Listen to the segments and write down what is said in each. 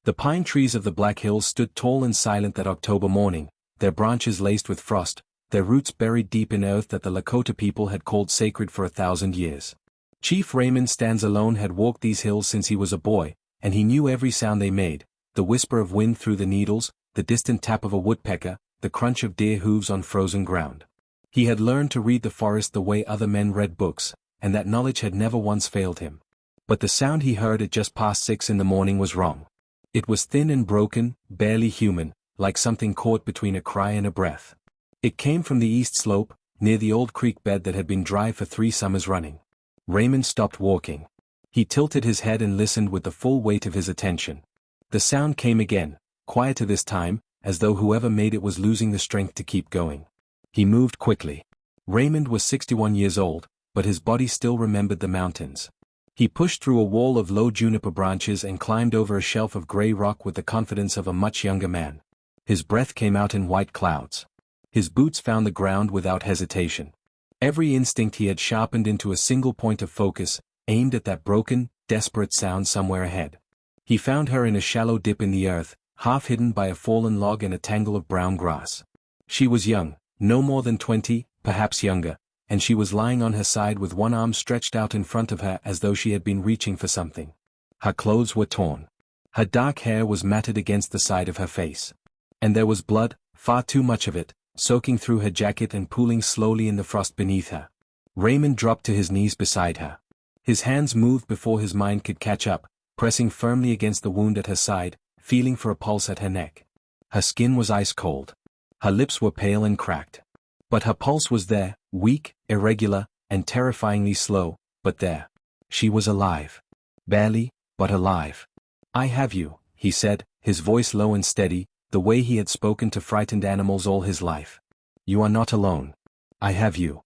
The pine trees of the Black Hills stood tall and silent that October morning, their branches laced with frost, their roots buried deep in earth that the Lakota people had called sacred for 1,000 years. Chief Raymond Stands Alone had walked these hills since he was a boy, and he knew every sound they made, the whisper of wind through the needles, the distant tap of a woodpecker, the crunch of deer hooves on frozen ground. He had learned to read the forest the way other men read books, and that knowledge had never once failed him. But the sound he heard at just past 6 in the morning was wrong. It was thin and broken, barely human, like something caught between a cry and a breath. It came from the east slope, near the old creek bed that had been dry for 3 summers running. Raymond stopped walking. He tilted his head and listened with the full weight of his attention. The sound came again, quieter this time, as though whoever made it was losing the strength to keep going. He moved quickly. Raymond was 61 years old, but his body still remembered the mountains. He pushed through a wall of low juniper branches and climbed over a shelf of gray rock with the confidence of a much younger man. His breath came out in white clouds. His boots found the ground without hesitation. Every instinct he had sharpened into a single point of focus, aimed at that broken, desperate sound somewhere ahead. He found her in a shallow dip in the earth, half hidden by a fallen log and a tangle of brown grass. She was young, no more than 20, perhaps younger, and she was lying on her side with one arm stretched out in front of her as though she had been reaching for something. Her clothes were torn. Her dark hair was matted against the side of her face. And there was blood, far too much of it, soaking through her jacket and pooling slowly in the frost beneath her. Raymond dropped to his knees beside her. His hands moved before his mind could catch up, pressing firmly against the wound at her side, feeling for a pulse at her neck. Her skin was ice cold. Her lips were pale and cracked. But her pulse was there, weak, irregular, and terrifyingly slow, but there. She was alive. Barely, but alive. "I have you," he said, his voice low and steady, the way he had spoken to frightened animals all his life. "You are not alone. I have you."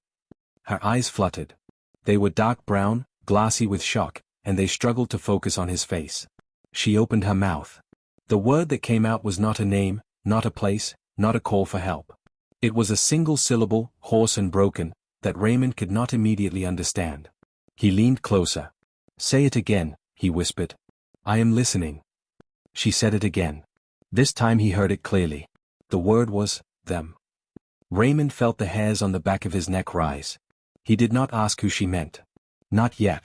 Her eyes fluttered. They were dark brown, glassy with shock, and they struggled to focus on his face. She opened her mouth. The word that came out was not a name, not a place, not a call for help. It was a single syllable, hoarse and broken, that Raymond could not immediately understand. He leaned closer. "Say it again," he whispered. "I am listening." She said it again. This time he heard it clearly. The word was, them. Raymond felt the hairs on the back of his neck rise. He did not ask who she meant. Not yet.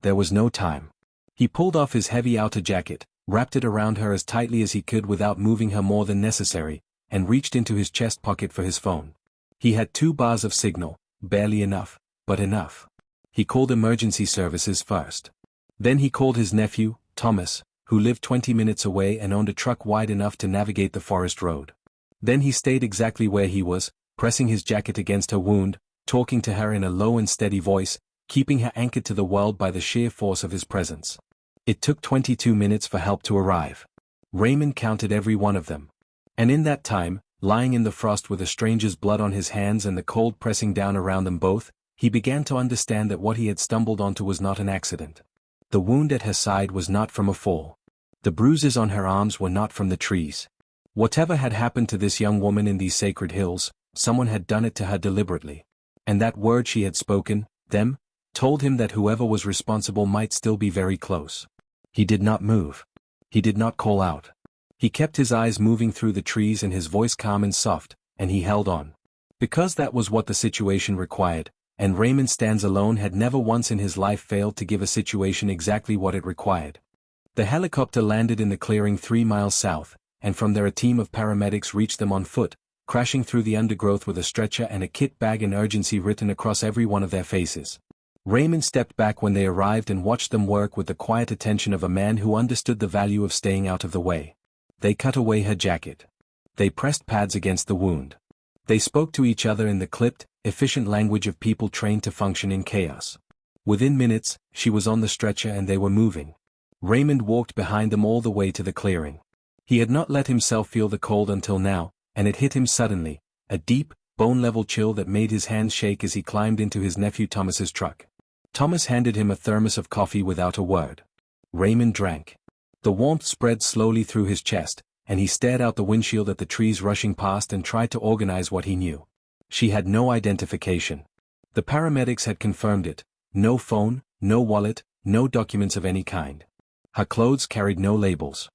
There was no time. He pulled off his heavy outer jacket, wrapped it around her as tightly as he could without moving her more than necessary, and reached into his chest pocket for his phone. He had 2 bars of signal, barely enough, but enough. He called emergency services first. Then he called his nephew, Thomas, who lived 20 minutes away and owned a truck wide enough to navigate the forest road. Then he stayed exactly where he was, pressing his jacket against her wound, talking to her in a low and steady voice, keeping her anchored to the world by the sheer force of his presence. It took 22 minutes for help to arrive. Raymond counted every one of them. And in that time, lying in the frost with a stranger's blood on his hands and the cold pressing down around them both, he began to understand that what he had stumbled onto was not an accident. The wound at her side was not from a fall. The bruises on her arms were not from the trees. Whatever had happened to this young woman in these sacred hills, someone had done it to her deliberately. And that word she had spoken, them, told him that whoever was responsible might still be very close. He did not move. He did not call out. He kept his eyes moving through the trees and his voice calm and soft, and he held on. Because that was what the situation required, and Raymond Stands Alone had never once in his life failed to give a situation exactly what it required. The helicopter landed in the clearing 3 miles south, and from there a team of paramedics reached them on foot, crashing through the undergrowth with a stretcher and a kit bag and urgency written across every one of their faces. Raymond stepped back when they arrived and watched them work with the quiet attention of a man who understood the value of staying out of the way. They cut away her jacket. They pressed pads against the wound. They spoke to each other in the clipped, efficient language of people trained to function in chaos. Within minutes, she was on the stretcher and they were moving. Raymond walked behind them all the way to the clearing. He had not let himself feel the cold until now, and it hit him suddenly, a deep, bone-level chill that made his hands shake as he climbed into his nephew Thomas's truck. Thomas handed him a thermos of coffee without a word. Raymond drank. The warmth spread slowly through his chest, and he stared out the windshield at the trees rushing past and tried to organize what he knew. She had no identification. The paramedics had confirmed it. No phone, no wallet, no documents of any kind. Her clothes carried no labels.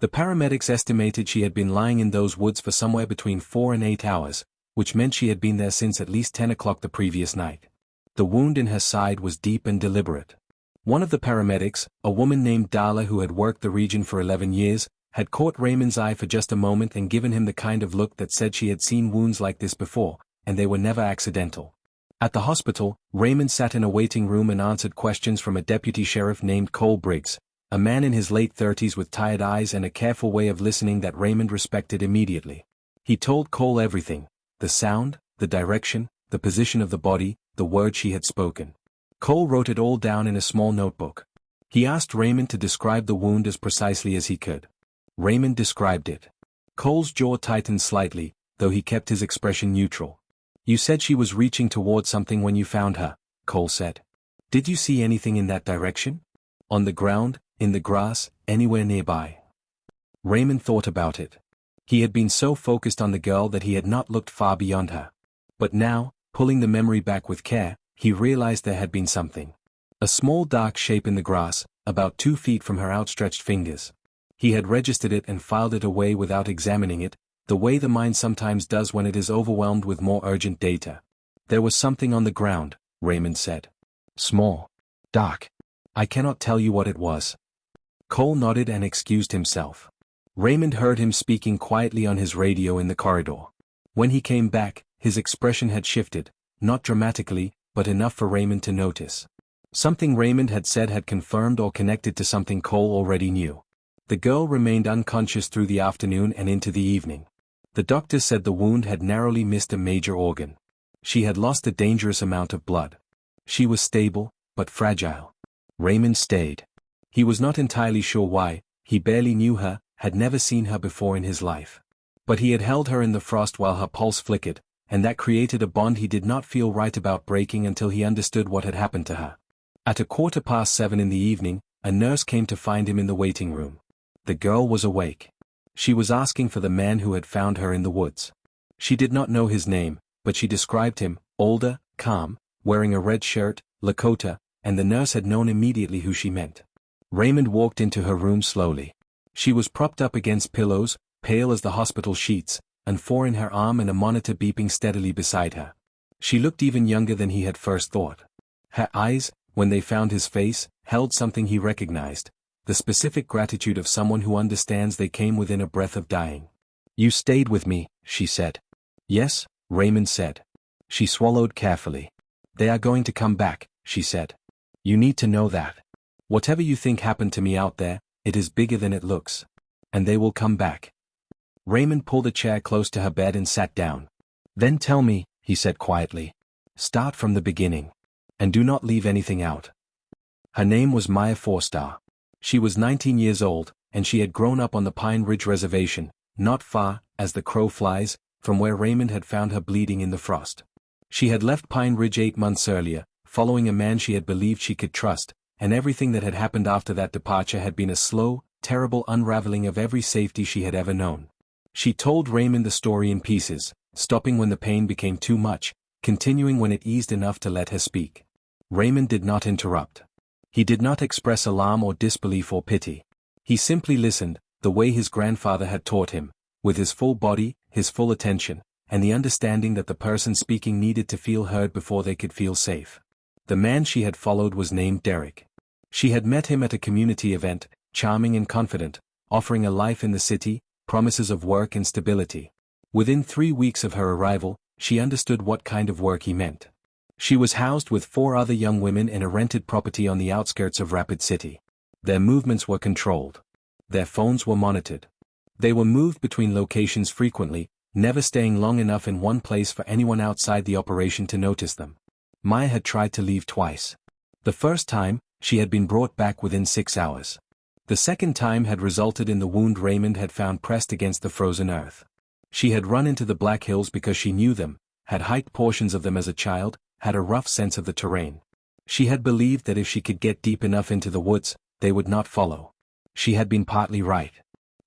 The paramedics estimated she had been lying in those woods for somewhere between 4 and 8 hours, which meant she had been there since at least 10 o'clock the previous night. The wound in her side was deep and deliberate. One of the paramedics, a woman named Darla who had worked the region for 11 years, had caught Raymond's eye for just a moment and given him the kind of look that said she had seen wounds like this before, and they were never accidental. At the hospital, Raymond sat in a waiting room and answered questions from a deputy sheriff named Cole Briggs, a man in his late 30s with tired eyes and a careful way of listening that Raymond respected immediately. He told Cole everything: the sound, the direction, the position of the body, the words she had spoken. Cole wrote it all down in a small notebook. He asked Raymond to describe the wound as precisely as he could. Raymond described it. Cole's jaw tightened slightly, though he kept his expression neutral. "You said she was reaching toward something when you found her," Cole said. "Did you see anything in that direction? On the ground, in the grass, anywhere nearby?" Raymond thought about it. He had been so focused on the girl that he had not looked far beyond her. But now, pulling the memory back with care, he realized there had been something. A small dark shape in the grass, about 2 feet from her outstretched fingers. He had registered it and filed it away without examining it, the way the mind sometimes does when it is overwhelmed with more urgent data. "There was something on the ground," Raymond said. "Small. Dark. I cannot tell you what it was." Cole nodded and excused himself. Raymond heard him speaking quietly on his radio in the corridor. When he came back, his expression had shifted, not dramatically, but enough for Raymond to notice. Something Raymond had said had confirmed or connected to something Cole already knew. The girl remained unconscious through the afternoon and into the evening. The doctor said the wound had narrowly missed a major organ. She had lost a dangerous amount of blood. She was stable, but fragile. Raymond stayed. He was not entirely sure why. He barely knew her, had never seen her before in his life. But he had held her in the frost while her pulse flickered, and that created a bond he did not feel right about breaking until he understood what had happened to her. At 7:15 in the evening, a nurse came to find him in the waiting room. The girl was awake. She was asking for the man who had found her in the woods. She did not know his name, but she described him: older, calm, wearing a red shirt, Lakota, and the nurse had known immediately who she meant. Raymond walked into her room slowly. She was propped up against pillows, pale as the hospital sheets, and 4 in her arm and a monitor beeping steadily beside her. She looked even younger than he had first thought. Her eyes, when they found his face, held something he recognized: the specific gratitude of someone who understands they came within a breath of dying. "You stayed with me," she said. "Yes," Raymond said. She swallowed carefully. "They are going to come back," she said. "You need to know that. Whatever you think happened to me out there, it is bigger than it looks. And they will come back." Raymond pulled a chair close to her bed and sat down. "Then tell me," he said quietly. "Start from the beginning. And do not leave anything out." Her name was Maya Forstar. She was 19 years old, and she had grown up on the Pine Ridge Reservation, not far, as the crow flies, from where Raymond had found her bleeding in the frost. She had left Pine Ridge 8 months earlier, following a man she had believed she could trust, and everything that had happened after that departure had been a slow, terrible unraveling of every safety she had ever known. She told Raymond the story in pieces, stopping when the pain became too much, continuing when it eased enough to let her speak. Raymond did not interrupt. He did not express alarm or disbelief or pity. He simply listened, the way his grandfather had taught him, with his full body, his full attention, and the understanding that the person speaking needed to feel heard before they could feel safe. The man she had followed was named Derek. She had met him at a community event, charming and confident, offering a life in the city, promises of work and stability. Within 3 weeks of her arrival, she understood what kind of work he meant. She was housed with 4 other young women in a rented property on the outskirts of Rapid City. Their movements were controlled. Their phones were monitored. They were moved between locations frequently, never staying long enough in one place for anyone outside the operation to notice them. Maya had tried to leave twice. The first time, she had been brought back within 6 hours. The second time had resulted in the wound Raymond had found pressed against the frozen earth. She had run into the Black Hills because she knew them, had hiked portions of them as a child, had a rough sense of the terrain. She had believed that if she could get deep enough into the woods, they would not follow. She had been partly right.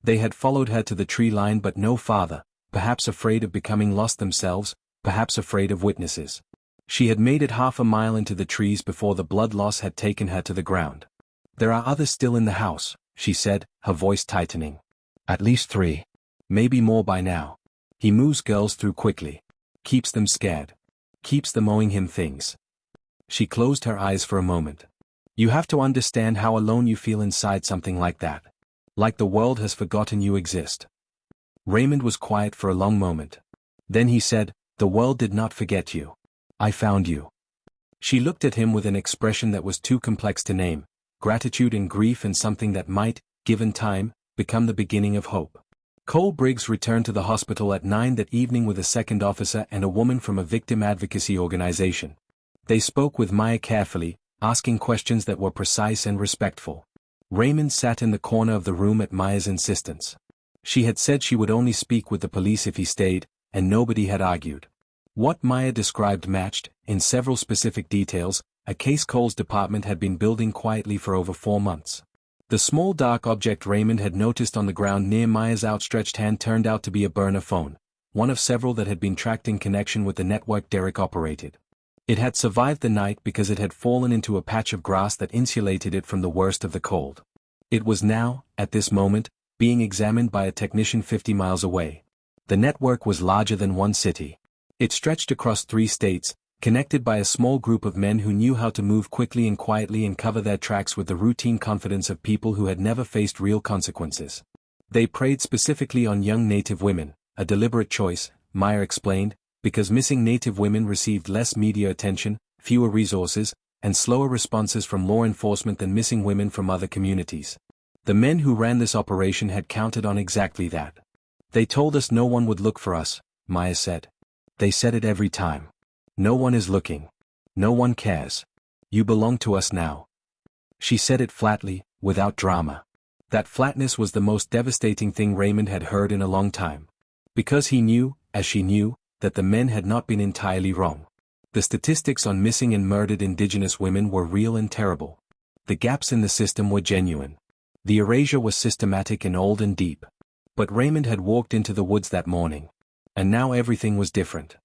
They had followed her to the tree line but no farther, perhaps afraid of becoming lost themselves, perhaps afraid of witnesses. She had made it half a mile into the trees before the blood loss had taken her to the ground. "There are others still in the house," she said, her voice tightening. At least 3. Maybe more by now. He moves girls through quickly. Keeps them scared. Keeps them owing him things. She closed her eyes for a moment. You have to understand how alone you feel inside something like that. Like the world has forgotten you exist. Raymond was quiet for a long moment. Then he said, "The world did not forget you. I found you." She looked at him with an expression that was too complex to name, gratitude and grief and something that might, given time, become the beginning of hope. Cole Briggs returned to the hospital at 9 that evening with a second officer and a woman from a victim advocacy organization. They spoke with Maya carefully, asking questions that were precise and respectful. Raymond sat in the corner of the room at Maya's insistence. She had said she would only speak with the police if he stayed, and nobody had argued. What Maya described matched, in several specific details, a case Cole's department had been building quietly for over 4 months. The small dark object Raymond had noticed on the ground near Maya's outstretched hand turned out to be a burner phone, one of several that had been tracked in connection with the network Derek operated. It had survived the night because it had fallen into a patch of grass that insulated it from the worst of the cold. It was now, at this moment, being examined by a technician 50 miles away. The network was larger than one city. It stretched across 3 states, connected by a small group of men who knew how to move quickly and quietly and cover their tracks with the routine confidence of people who had never faced real consequences. They preyed specifically on young Native women, a deliberate choice, Meyer explained, because missing Native women received less media attention, fewer resources, and slower responses from law enforcement than missing women from other communities. The men who ran this operation had counted on exactly that. They told us no one would look for us, Maya said. They said it every time. No one is looking. No one cares. You belong to us now. She said it flatly, without drama. That flatness was the most devastating thing Raymond had heard in a long time. Because he knew, as she knew, that the men had not been entirely wrong. The statistics on missing and murdered Indigenous women were real and terrible. The gaps in the system were genuine. The erasure was systematic and old and deep. But Raymond had walked into the woods that morning. And now everything was different.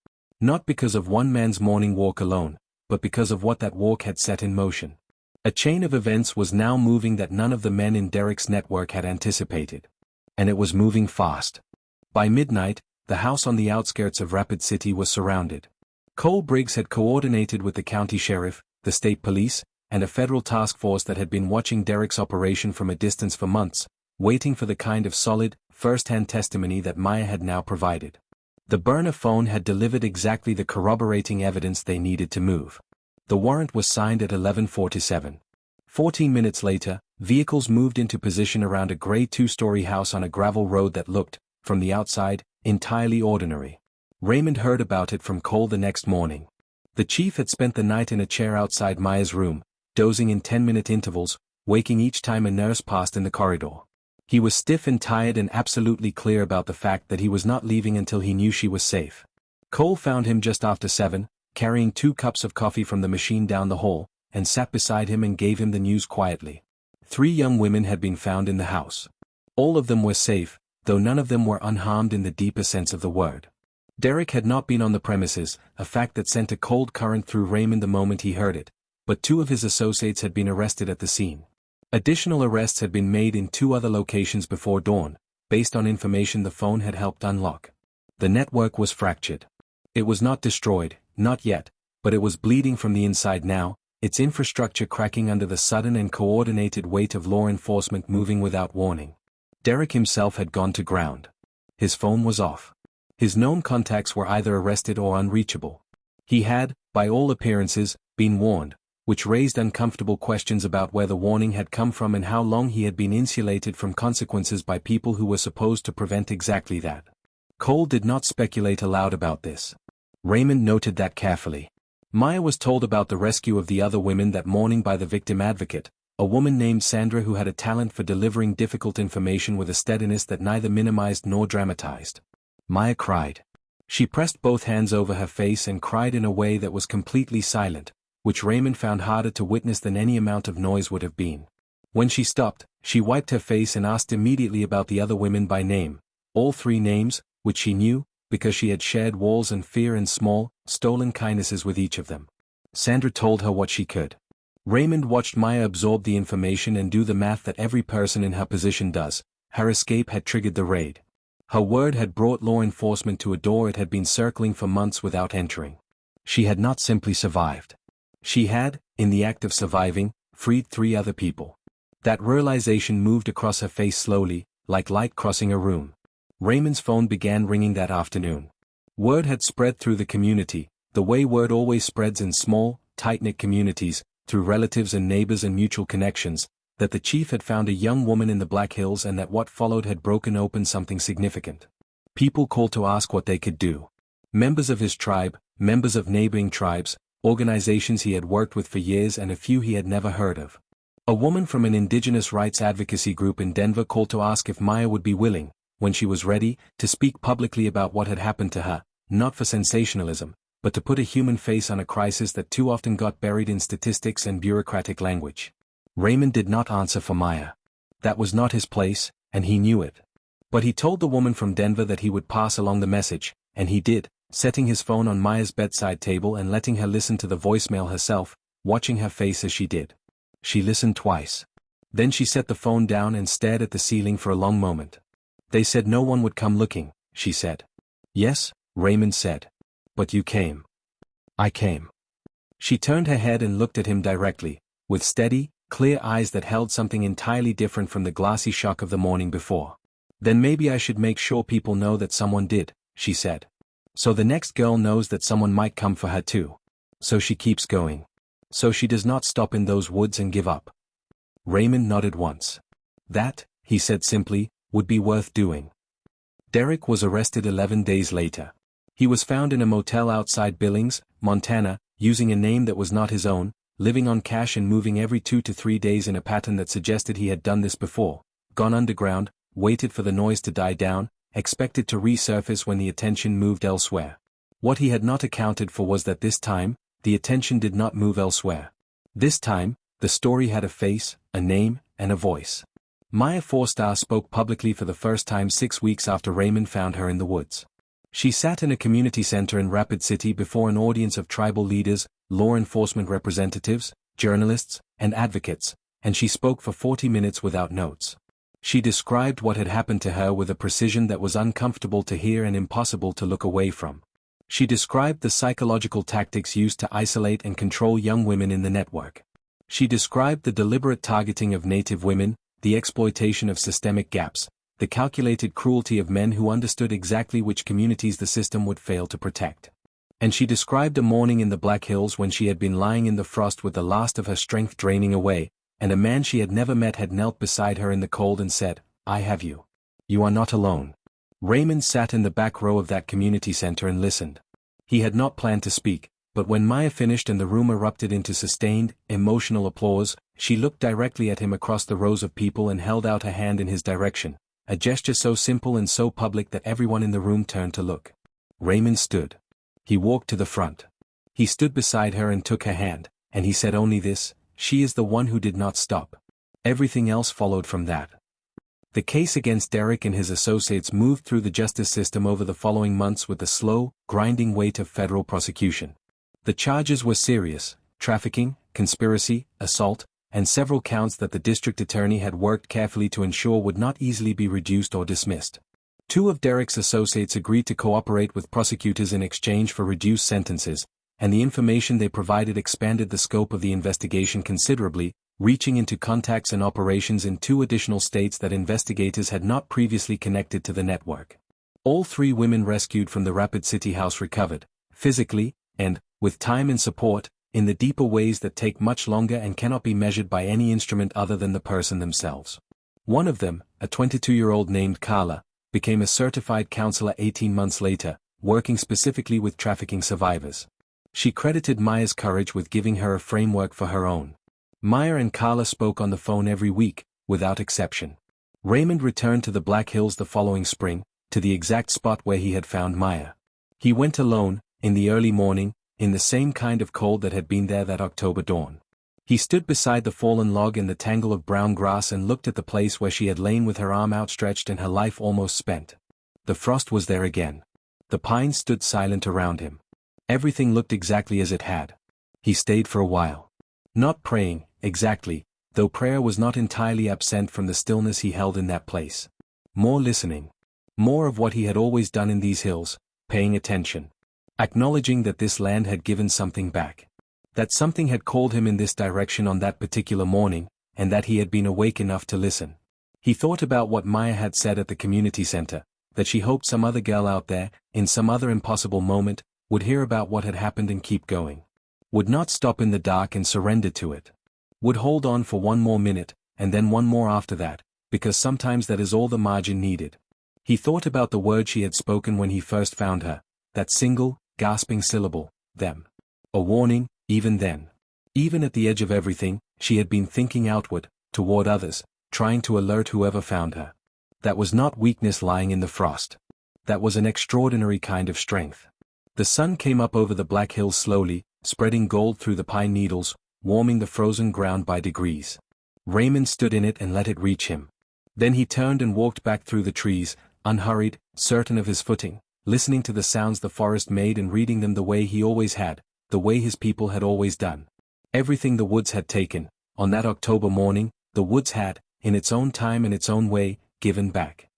Not because of one man's morning walk alone, but because of what that walk had set in motion. A chain of events was now moving that none of the men in Derek's network had anticipated. And it was moving fast. By midnight, the house on the outskirts of Rapid City was surrounded. Cole Briggs had coordinated with the county sheriff, the state police, and a federal task force that had been watching Derek's operation from a distance for months, waiting for the kind of solid, first-hand testimony that Maya had now provided. The burner phone had delivered exactly the corroborating evidence they needed to move. The warrant was signed at 11:47. 14 minutes later, vehicles moved into position around a gray 2-story house on a gravel road that looked, from the outside, entirely ordinary. Raymond heard about it from Cole the next morning. The chief had spent the night in a chair outside Maya's room, dozing in 10-minute intervals, waking each time a nurse passed in the corridor. He was stiff and tired and absolutely clear about the fact that he was not leaving until he knew she was safe. Cole found him just after 7, carrying 2 cups of coffee from the machine down the hall, and sat beside him and gave him the news quietly. 3 young women had been found in the house. All of them were safe, though none of them were unharmed in the deeper sense of the word. Derek had not been on the premises, a fact that sent a cold current through Raymond the moment he heard it, but 2 of his associates had been arrested at the scene. Additional arrests had been made in 2 other locations before dawn, based on information the phone had helped unlock. The network was fractured. It was not destroyed, not yet, but it was bleeding from the inside now, its infrastructure cracking under the sudden and coordinated weight of law enforcement moving without warning. Derek himself had gone to ground. His phone was off. His known contacts were either arrested or unreachable. He had, by all appearances, been warned, which raised uncomfortable questions about where the warning had come from and how long he had been insulated from consequences by people who were supposed to prevent exactly that. Cole did not speculate aloud about this. Raymond noted that carefully. Maya was told about the rescue of the other women that morning by the victim advocate, a woman named Sandra who had a talent for delivering difficult information with a steadiness that neither minimized nor dramatized. Maya cried. She pressed both hands over her face and cried in a way that was completely silent, which Raymond found harder to witness than any amount of noise would have been. When she stopped, she wiped her face and asked immediately about the other women by name, all 3 names, which she knew, because she had shared walls and fear and small, stolen kindnesses with each of them. Sandra told her what she could. Raymond watched Maya absorb the information and do the math that every person in her position does, her escape had triggered the raid. Her word had brought law enforcement to a door it had been circling for months without entering. She had not simply survived. She had, in the act of surviving, freed 3 other people. That realization moved across her face slowly, like light crossing a room. Raymond's phone began ringing that afternoon. Word had spread through the community, the way word always spreads in small, tight-knit communities, through relatives and neighbors and mutual connections, that the chief had found a young woman in the Black Hills and that what followed had broken open something significant. People called to ask what they could do. Members of his tribe, members of neighboring tribes, organizations he had worked with for years and a few he had never heard of. A woman from an indigenous rights advocacy group in Denver called to ask if Maya would be willing, when she was ready, to speak publicly about what had happened to her, not for sensationalism, but to put a human face on a crisis that too often got buried in statistics and bureaucratic language. Raymond did not answer for Maya. That was not his place, and he knew it. But he told the woman from Denver that he would pass along the message, and he did, setting his phone on Maya's bedside table and letting her listen to the voicemail herself, watching her face as she did. She listened twice. Then she set the phone down and stared at the ceiling for a long moment. They said no one would come looking, she said. Yes, Raymond said. But you came. I came. She turned her head and looked at him directly, with steady, clear eyes that held something entirely different from the glassy shock of the morning before. Then maybe I should make sure people know that someone did, she said. So the next girl knows that someone might come for her too. So she keeps going. So she does not stop in those woods and give up. Raymond nodded once. That, he said simply, would be worth doing. Derek was arrested 11 days later. He was found in a motel outside Billings, Montana, using a name that was not his own, living on cash and moving every 2 to 3 days in a pattern that suggested he had done this before, gone underground, waited for the noise to die down, expected to resurface when the attention moved elsewhere. What he had not accounted for was that this time, the attention did not move elsewhere. This time, the story had a face, a name, and a voice. Maya Forstar spoke publicly for the first time 6 weeks after Raymond found her in the woods. She sat in a community center in Rapid City before an audience of tribal leaders, law enforcement representatives, journalists, and advocates, and she spoke for 40 minutes without notes. She described what had happened to her with a precision that was uncomfortable to hear and impossible to look away from. She described the psychological tactics used to isolate and control young women in the network. She described the deliberate targeting of Native women, the exploitation of systemic gaps, the calculated cruelty of men who understood exactly which communities the system would fail to protect. And she described a morning in the Black Hills when she had been lying in the frost with the last of her strength draining away, and a man she had never met had knelt beside her in the cold and said, "I have you. You are not alone." Raymond sat in the back row of that community center and listened. He had not planned to speak, but when Maya finished and the room erupted into sustained, emotional applause, she looked directly at him across the rows of people and held out a hand in his direction, a gesture so simple and so public that everyone in the room turned to look. Raymond stood. He walked to the front. He stood beside her and took her hand, and he said only this, "She is the one who did not stop." Everything else followed from that. The case against Derek and his associates moved through the justice system over the following months with the slow, grinding weight of federal prosecution. The charges were serious: trafficking, conspiracy, assault, and several counts that the district attorney had worked carefully to ensure would not easily be reduced or dismissed. 2 of Derek's associates agreed to cooperate with prosecutors in exchange for reduced sentences, and the information they provided expanded the scope of the investigation considerably, reaching into contacts and operations in 2 additional states that investigators had not previously connected to the network. All 3 women rescued from the Rapid City house recovered, physically, and, with time and support, in the deeper ways that take much longer and cannot be measured by any instrument other than the person themselves. One of them, a 22-year-old named Carla, became a certified counselor 18 months later, working specifically with trafficking survivors. She credited Maya's courage with giving her a framework for her own. Maya and Carla spoke on the phone every week, without exception. Raymond returned to the Black Hills the following spring, to the exact spot where he had found Maya. He went alone, in the early morning, in the same kind of cold that had been there that October dawn. He stood beside the fallen log in the tangle of brown grass and looked at the place where she had lain with her arm outstretched and her life almost spent. The frost was there again. The pines stood silent around him. Everything looked exactly as it had. He stayed for a while. Not praying, exactly, though prayer was not entirely absent from the stillness he held in that place. More listening. More of what he had always done in these hills, paying attention. Acknowledging that this land had given something back. That something had called him in this direction on that particular morning, and that he had been awake enough to listen. He thought about what Maya had said at the community center, that she hoped some other girl out there, in some other impossible moment, would hear about what had happened and keep going. Would not stop in the dark and surrender to it. Would hold on for one more minute, and then one more after that, because sometimes that is all the margin needed. He thought about the word she had spoken when he first found her, that single, gasping syllable, them. A warning, even then. Even at the edge of everything, she had been thinking outward, toward others, trying to alert whoever found her. That was not weakness lying in the frost. That was an extraordinary kind of strength. The sun came up over the black hills slowly, spreading gold through the pine needles, warming the frozen ground by degrees. Raymond stood in it and let it reach him. Then he turned and walked back through the trees, unhurried, certain of his footing, listening to the sounds the forest made and reading them the way he always had, the way his people had always done. Everything the woods had taken, on that October morning, the woods had, in its own time and its own way, given back.